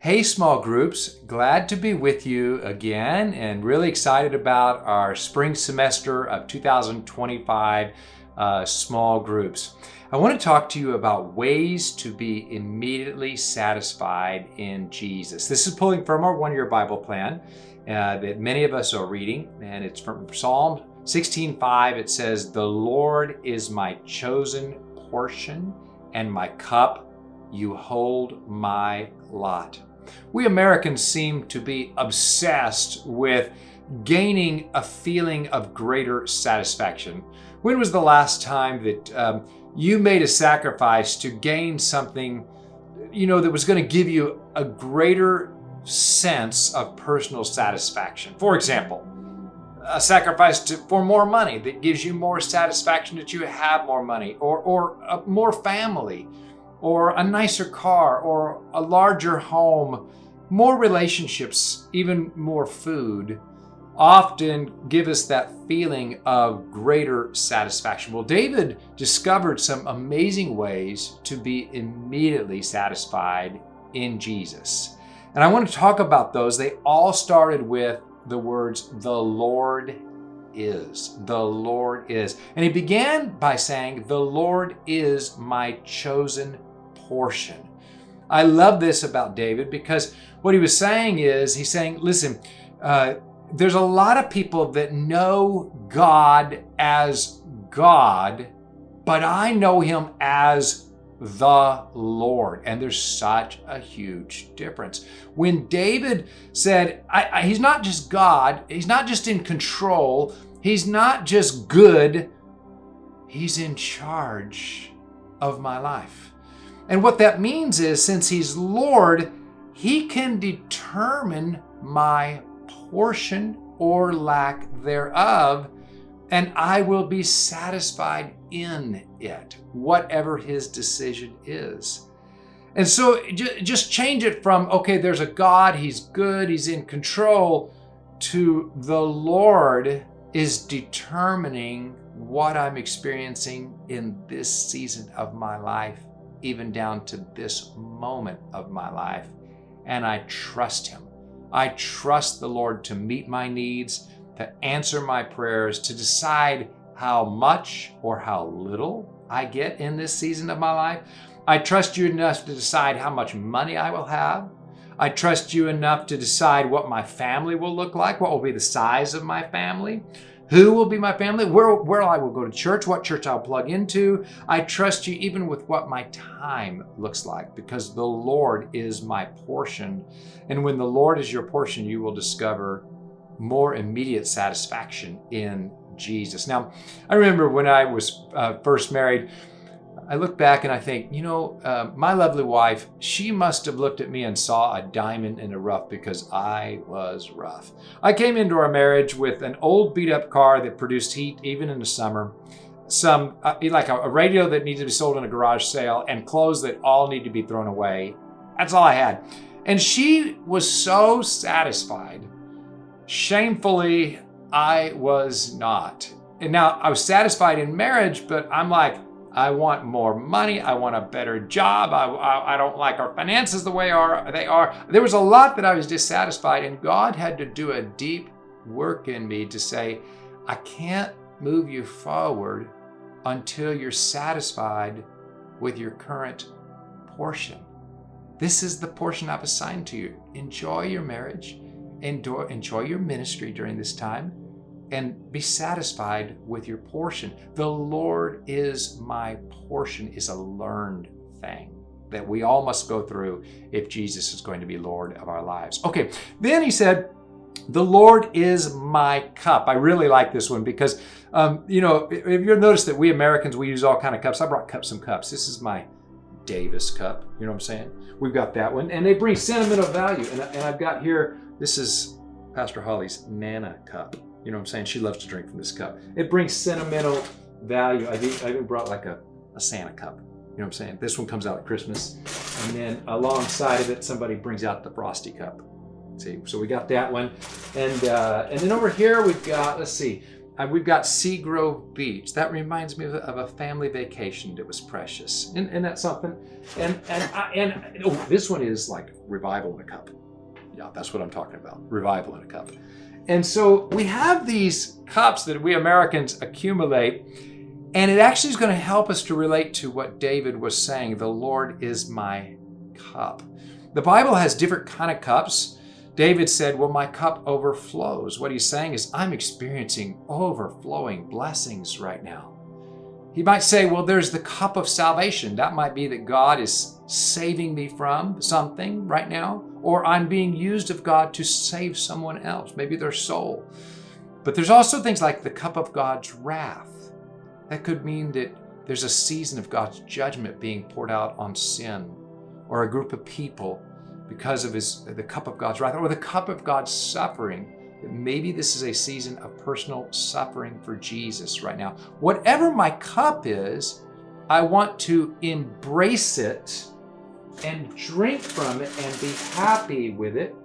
Hey, small groups, glad to be with you again and really excited about our spring semester of 2025 small groups. I want to talk to you about ways to be immediately satisfied in Jesus. This is pulling from our one-year Bible plan that many of us are reading, and it's from Psalm 16:5. It says, "The Lord is my chosen portion and my cup. You hold my lot." We Americans seem to be obsessed with gaining a feeling of greater satisfaction. When was the last time that you made a sacrifice to gain something, that was going to give you a greater sense of personal satisfaction? For example, a sacrifice for more money that gives you more satisfaction that you have more money, or more family, or a nicer car, or a larger home, more relationships, even more food, often give us that feeling of greater satisfaction. Well, David discovered some amazing ways to be immediately satisfied in Jesus. And I want to talk about those. They all started with the words, "The Lord is." The Lord is. And he began by saying, "The Lord is my chosen portion." I love this about David because what he was saying is, he's saying, listen, there's a lot of people that know God as God, but I know him as the Lord. And there's such a huge difference. When David said, he's not just God, he's not just in control, he's not just good, he's in charge of my life. And what that means is, since he's Lord, he can determine my portion or lack thereof, and I will be satisfied in it, whatever his decision is. And so just change it from, okay, there's a God, he's good, he's in control, to the Lord is determining what I'm experiencing in this season of my life, even down to this moment of my life. And I trust him. I trust the Lord to meet my needs, to answer my prayers, to decide how much or how little I get in this season of my life. I trust you enough to decide how much money I will have. I trust you enough to decide what my family will look like, what will be the size of my family, who will be my family, where I will go to church, what church I'll plug into. I trust you even with what my time looks like, because the Lord is my portion. And when the Lord is your portion, you will discover more immediate satisfaction in Jesus. Now, I remember when I was first married, I look back and I think, my lovely wife, she must have looked at me and saw a diamond in the rough, because I was rough. I came into our marriage with an old beat up car that produced heat even in the summer, some like a radio that needed to be sold in a garage sale, and clothes that all need to be thrown away. That's all I had. And she was so satisfied. Shamefully, I was not. And now I was satisfied in marriage, but I'm like, I want more money. I want a better job. I don't like our finances the way they are. There was a lot that I was dissatisfied, and God had to do a deep work in me to say, I can't move you forward until you're satisfied with your current portion. This is the portion I've assigned to you. Enjoy your marriage. Enjoy your ministry during this time, and be satisfied with your portion. The Lord is my portion is a learned thing that we all must go through if Jesus is going to be Lord of our lives. Okay, then he said, the Lord is my cup. I really like this one because, if you'll notice that we Americans, we use all kind of cups. I brought some cups. This is my Davis cup. You know what I'm saying? We've got that one. And they bring sentimental value. And I've got here, this is Pastor Holly's Nana cup. You know what I'm saying? She loves to drink from this cup. It brings sentimental value. I even brought like a Santa cup. You know what I'm saying? This one comes out at Christmas. And then alongside of it, somebody brings out the Frosty cup. See, so we got that one. And then over here we've got, let's see, We've got Seagrove Beach. That reminds me of a family vacation that was precious. And that's something. And this one is like revival in a cup. Yeah, that's what I'm talking about. Revival in a cup. And so we have these cups that we Americans accumulate, and it actually is going to help us to relate to what David was saying. The Lord is my cup. The Bible has different kind of cups. David said, well, my cup overflows. What he's saying is, I'm experiencing overflowing blessings right now. He might say, well, there's the cup of salvation. That might be that God is saving me from something right now, or I'm being used of God to save someone else, maybe their soul. But there's also things like the cup of God's wrath. That could mean that there's a season of God's judgment being poured out on sin or a group of people because of the cup of God's wrath, or the cup of God's suffering. Maybe this is a season of personal suffering for Jesus right now. Whatever my cup is, I want to embrace it and drink from it and be happy with it.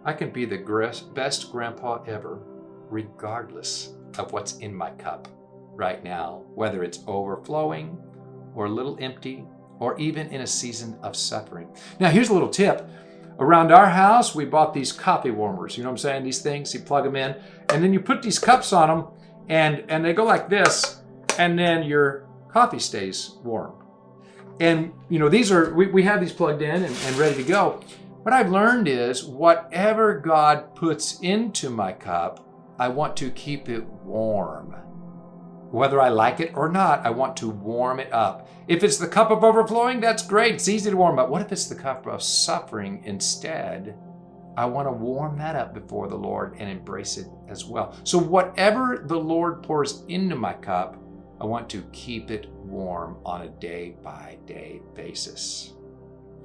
I can be the best grandpa ever, regardless of what's in my cup right now, whether it's overflowing or a little empty, or even in a season of suffering. Now, here's a little tip. Around our house, we bought these coffee warmers. You know what I'm saying? These things, you plug them in, and then you put these cups on them, and they go like this, and then your coffee stays warm. And, you know, these are, we have these plugged in and ready to go. What I've learned is whatever God puts into my cup, I want to keep it warm. Whether I like it or not, I want to warm it up. If it's the cup of overflowing, that's great. It's easy to warm up. What if it's the cup of suffering instead? I want to warm that up before the Lord and embrace it as well. So whatever the Lord pours into my cup, I want to keep it warm on a day-by-day basis.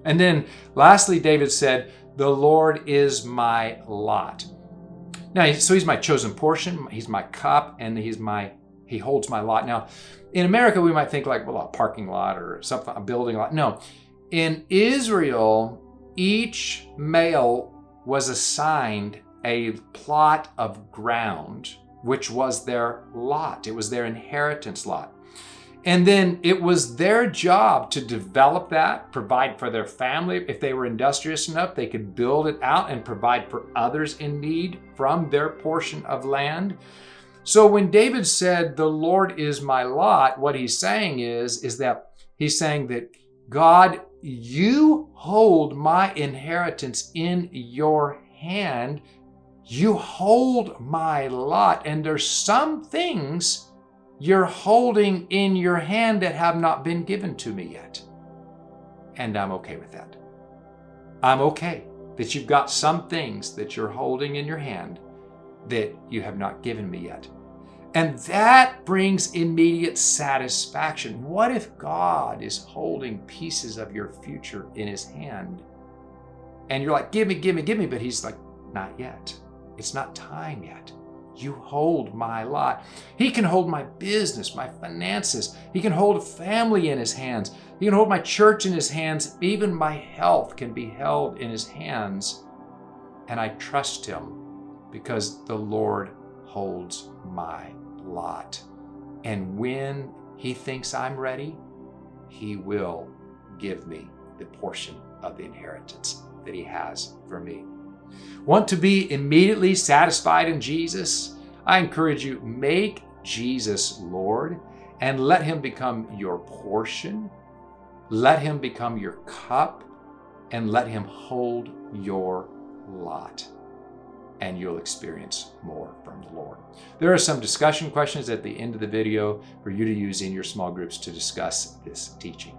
And then lastly, David said, the Lord is my lot. Now, so he's my chosen portion, he's my cup, and he holds my lot. Now, in America, we might think like, well, a parking lot or something, a building lot. No. In Israel, each male was assigned a plot of ground, which was their lot. It was their inheritance lot. And then it was their job to develop that, provide for their family. If they were industrious enough, they could build it out and provide for others in need from their portion of land. So when David said, the Lord is my lot, what he's saying is that he's saying that God, you hold my inheritance in your hand. You hold my lot. And there's some things you're holding in your hand that have not been given to me yet. And I'm okay with that. I'm okay that you've got some things that you're holding in your hand that you have not given me yet. And that brings immediate satisfaction. What if God is holding pieces of your future in his hand? And you're like, give me, but he's like, not yet. It's not time yet. You hold my lot. He can hold my business, my finances. He can hold a family in his hands. He can hold my church in his hands. Even my health can be held in his hands. And I trust him because the Lord holds my lot. And when he thinks I'm ready, he will give me the portion of the inheritance that he has for me. Want to be immediately satisfied in Jesus? I encourage you, make Jesus Lord and let him become your portion. Let him become your cup and let him hold your lot. And you'll experience more from the Lord. There are some discussion questions at the end of the video for you to use in your small groups to discuss this teaching.